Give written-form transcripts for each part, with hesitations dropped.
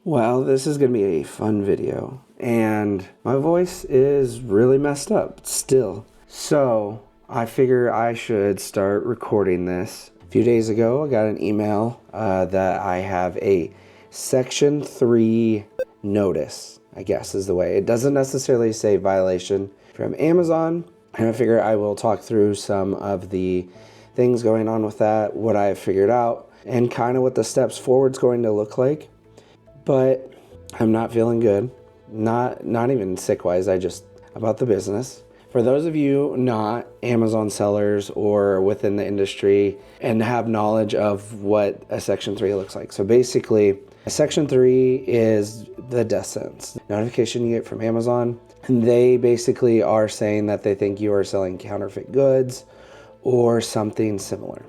Well, this is going to be a fun video, and my voice is really messed up still. So I figure I should start recording this. A few days ago, I got an email that I have a Section 3 notice, I guess is the way. It doesn't necessarily say violation from Amazon, and I figure I will talk through some of the things going on with that, what I've figured out, and kind of what the steps forward's going to look like. But I'm not feeling good. Not even sick-wise, about the business. For those of you not Amazon sellers or within the industry and have knowledge of what a Section 3 looks like. So basically, a Section 3 is the death sentence notification you get from Amazon. And they basically are saying that they think you are selling counterfeit goods or something similar.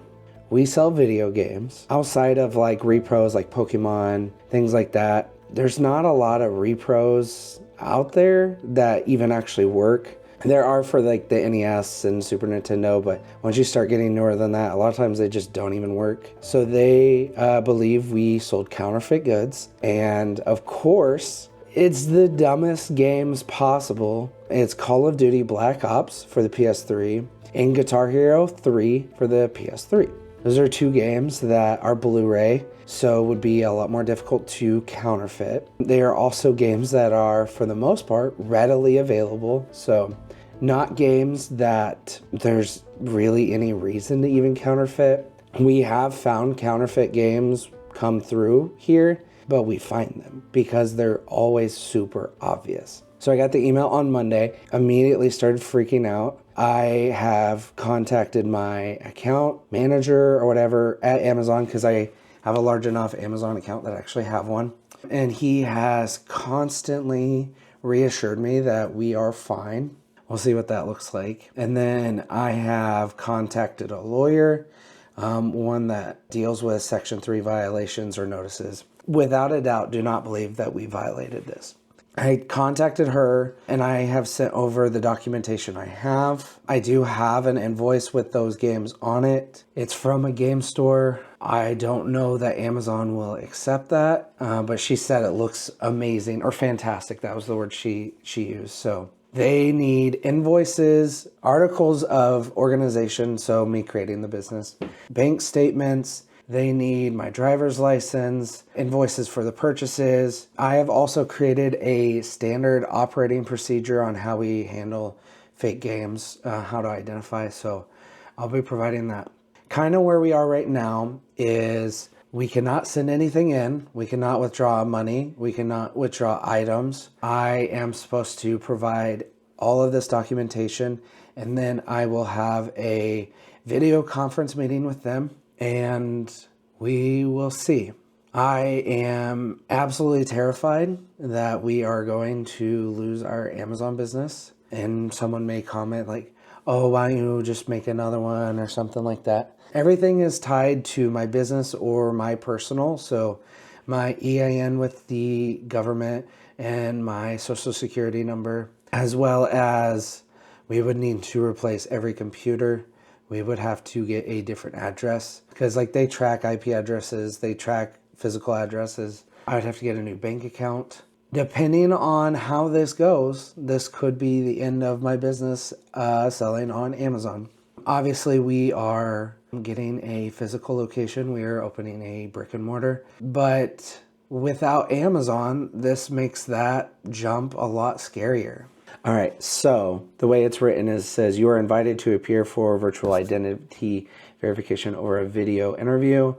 We sell video games outside of like repros like Pokemon, things like that. There's not a lot of repros out there that even actually work. There are for like the NES and Super Nintendo, but once you start getting newer than that, a lot of times they just don't even work. So they believe we sold counterfeit goods. And of course, it's the dumbest games possible. It's Call of Duty Black Ops for the PS3 and Guitar Hero 3 for the PS3. Those are two games that are Blu-ray, so would be a lot more difficult to counterfeit. They are also games that are, for the most part, readily available. So not games that there's really any reason to even counterfeit. We have found counterfeit games come through here, but we find them because they're always super obvious. So I got the email on Monday, immediately started freaking out. I have contacted my account manager or whatever at Amazon because I have a large enough Amazon account that I actually have one. And he has constantly reassured me that we are fine. We'll see what that looks like. And then I have contacted a lawyer, one that deals with Section 3 violations or notices. Without a doubt, do not believe that we violated this. I contacted her and I have sent over the documentation I have. I do have an invoice with those games on it. It's from a game store. I don't know that Amazon will accept that, but she said it looks amazing or fantastic. That was the word she used. So they need invoices, articles of organization, so me creating the business, bank statements. They need my driver's license, invoices for the purchases. I have also created a standard operating procedure on how we handle fake games, how to identify. So I'll be providing that. Kind of where we are right now is we cannot send anything in. We cannot withdraw money. We cannot withdraw items. I am supposed to provide all of this documentation, and then I will have a video conference meeting with them. And we will see. I am absolutely terrified that we are going to lose our Amazon business. And someone may comment like, oh, why don't you just make another one or something like that. Everything is tied to my business or my personal. So my EIN with the government and my social security number, as well as we would need to replace every computer. We would have to get a different address because like they track IP addresses, they track physical addresses. I would have to get a new bank account. Depending on how this goes, this could be the end of my business selling on Amazon. Obviously, we are getting a physical location. We are opening a brick and mortar. But without Amazon, this makes that jump a lot scarier. All right, so the way it's written is, says you are invited to appear for virtual identity verification or a video interview.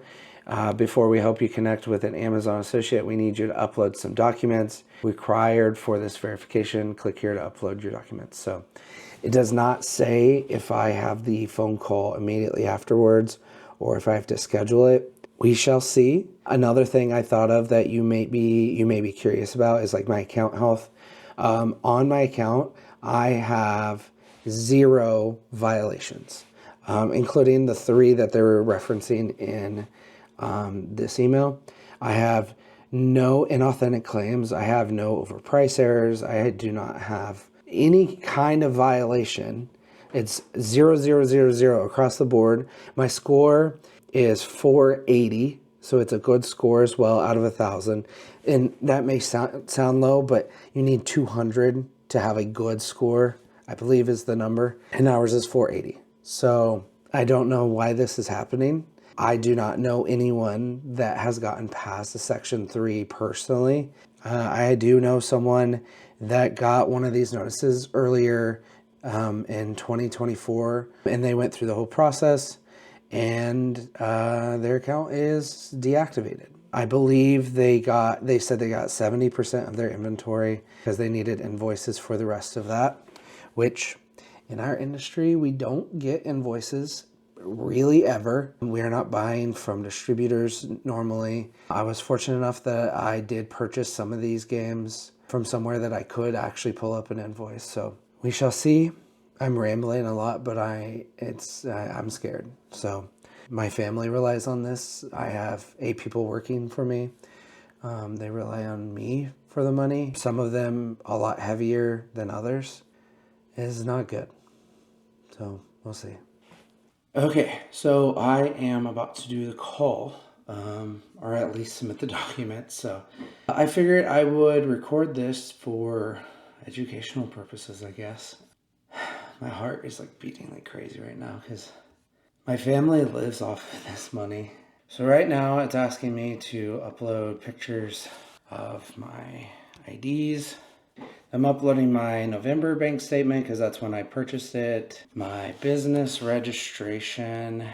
Before we help you connect with an Amazon associate, we need you to upload some documents required for this verification. Click here to upload your documents. So it does not say if I have the phone call immediately afterwards or if I have to schedule it. We shall see. Another thing I thought of that you may be curious about is like my account health. On my account, I have 0 violations, including the 3 that they were referencing in this email. I have no inauthentic claims. I have no overprice errors. I do not have any kind of violation. It's 0, 0, 0, 0 across the board. My score is 480. So it's a good score as well out of 1,000. And that may sound low, but you need 200 to have a good score, I believe is the number. And ours is 480. So I don't know why this is happening. I do not know anyone that has gotten past the Section 3 personally. I do know someone that got one of these notices earlier in 2024, and they went through the whole process, and their account is deactivated. I believe they said they got 70% of their inventory because they needed invoices for the rest of that, which in our industry, we don't get invoices really ever. We are not buying from distributors normally. I was fortunate enough that I did purchase some of these games from somewhere that I could actually pull up an invoice. So we shall see. I'm rambling a lot, but I'm scared. So my family relies on this. I have 8 people working for me. They rely on me for the money. Some of them a lot heavier than others. It is not good. So we'll see. Okay, so I am about to do the call, or at least submit the documents. So I figured I would record this for educational purposes, I guess. My heart is like beating like crazy right now because my family lives off of this money. So right now it's asking me to upload pictures of my IDs. I'm uploading my November bank statement because that's when I purchased it. My business registration.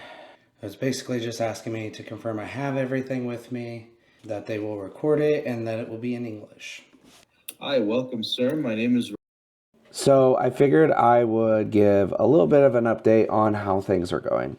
It's basically just asking me to confirm I have everything with me, that they will record it, and that it will be in English. Hi, welcome, sir. My name is... So I figured I would give a little bit of an update on how things are going.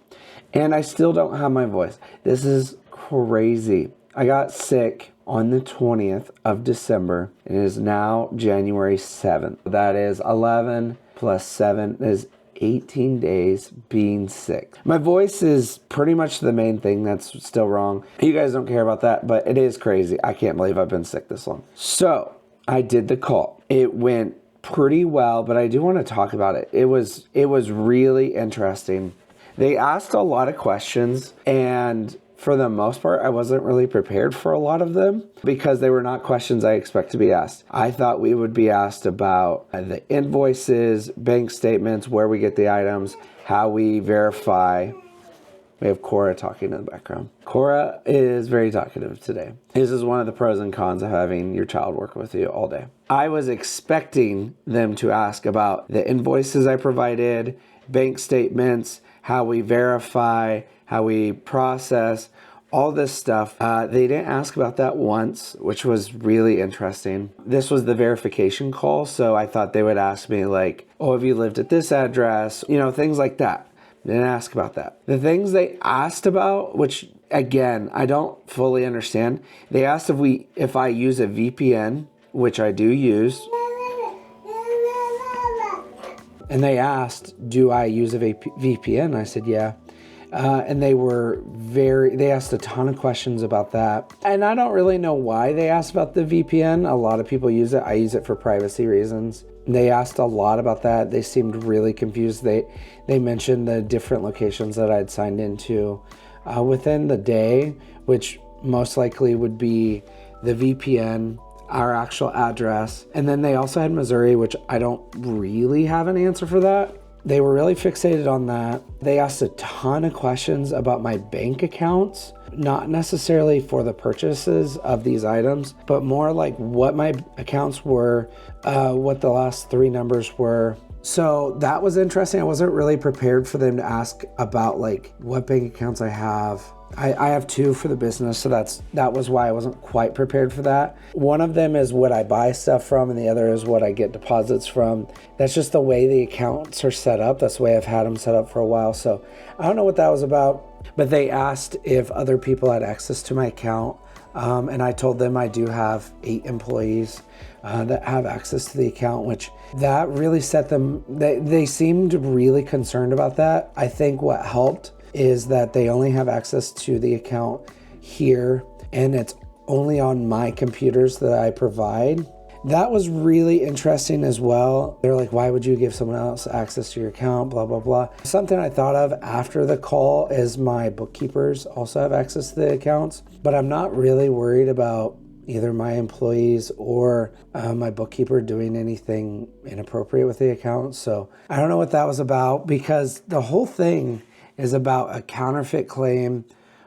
And I still don't have my voice. This is crazy. I got sick on the 20th of December. It is now January 7th. That is 11 plus 7 is 18 days being sick. My voice is pretty much the main thing that's still wrong. You guys don't care about that, but it is crazy. I can't believe I've been sick this long. So I did the call. It went pretty well, but I do want to talk about it. It was really interesting. They asked a lot of questions, and for the most part, I wasn't really prepared for a lot of them because they were not questions I expect to be asked. I thought we would be asked about the invoices, bank statements, where we get the items, how we verify. We have Cora talking in the background. Cora is very talkative today. This is one of the pros and cons of having your child work with you all day. I was expecting them to ask about the invoices I provided, bank statements, how we verify, how we process, all this stuff. They didn't ask about that once, which was really interesting. This was the verification call, so I thought they would ask me like, oh, have you lived at this address? You know, things like that. They didn't ask about that. The things they asked about, which again, I don't fully understand. They asked if I use a VPN, which I do use. And they asked, do I use a VPN? I said, yeah. And they asked a ton of questions about that. And I don't really know why they asked about the VPN. A lot of people use it. I use it for privacy reasons. They asked a lot about that. They seemed really confused. They mentioned the different locations that I'd signed into within the day, which most likely would be the VPN, our actual address. And then they also had Missouri, which I don't really have an answer for that. They were really fixated on that. They asked a ton of questions about my bank accounts, not necessarily for the purchases of these items, but more like what my accounts were, what the last 3 numbers were. So that was interesting. I wasn't really prepared for them to ask about like what bank accounts I have. I have 2 for the business, so that was why I wasn't quite prepared for that. One of them is what I buy stuff from, and the other is what I get deposits from. That's just the way the accounts are set up. That's the way I've had them set up for a while. So I don't know what that was about, but they asked if other people had access to my account, and I told them I do have 8 employees that have access to the account, which that really set them, they seemed really concerned about that. I think what helped is that they only have access to the account here, and it's only on my computers that I provide. That was really interesting as well. They're like, why would you give someone else access to your account, blah, blah, blah. Something I thought of after the call is my bookkeepers also have access to the accounts, but I'm not really worried about either my employees or my bookkeeper doing anything inappropriate with the account. So I don't know what that was about, because the whole thing is about a counterfeit claim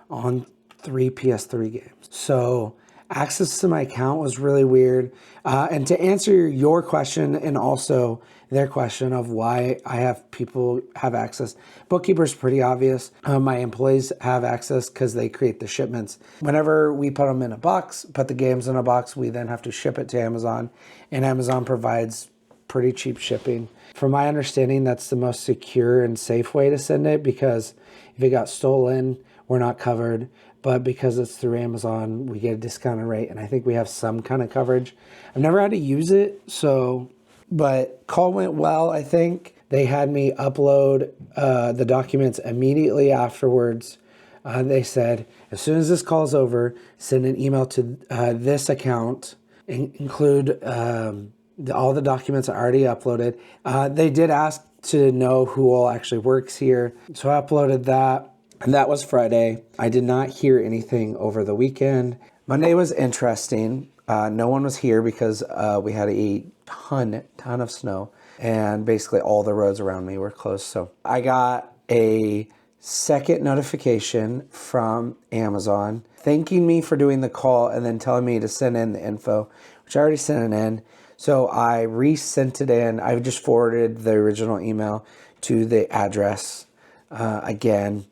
on 3 PS3 games. So access to my account was really weird. And to answer your question and also their question of why I have people have access, bookkeeper's pretty obvious. My employees have access because they create the shipments. Whenever we put them in a box, put the games in a box, we then have to ship it to Amazon, and Amazon provides pretty cheap shipping. From my understanding, that's the most secure and safe way to send it, because if it got stolen, we're not covered. But because it's through Amazon, we get a discounted rate, and I think we have some kind of coverage. I've never had to use it, but call went well, I think. They had me upload the documents immediately afterwards. They said, as soon as this call's over, send an email to this account, include all the documents I already uploaded. They did ask to know who all actually works here, so I uploaded that. And that was Friday. I did not hear anything over the weekend. Monday was interesting. No one was here because we had a ton of snow, and basically all the roads around me were closed. So I got a second notification from Amazon thanking me for doing the call and then telling me to send in the info, which I already sent it in. So I resent it in. I just forwarded the original email to the address again.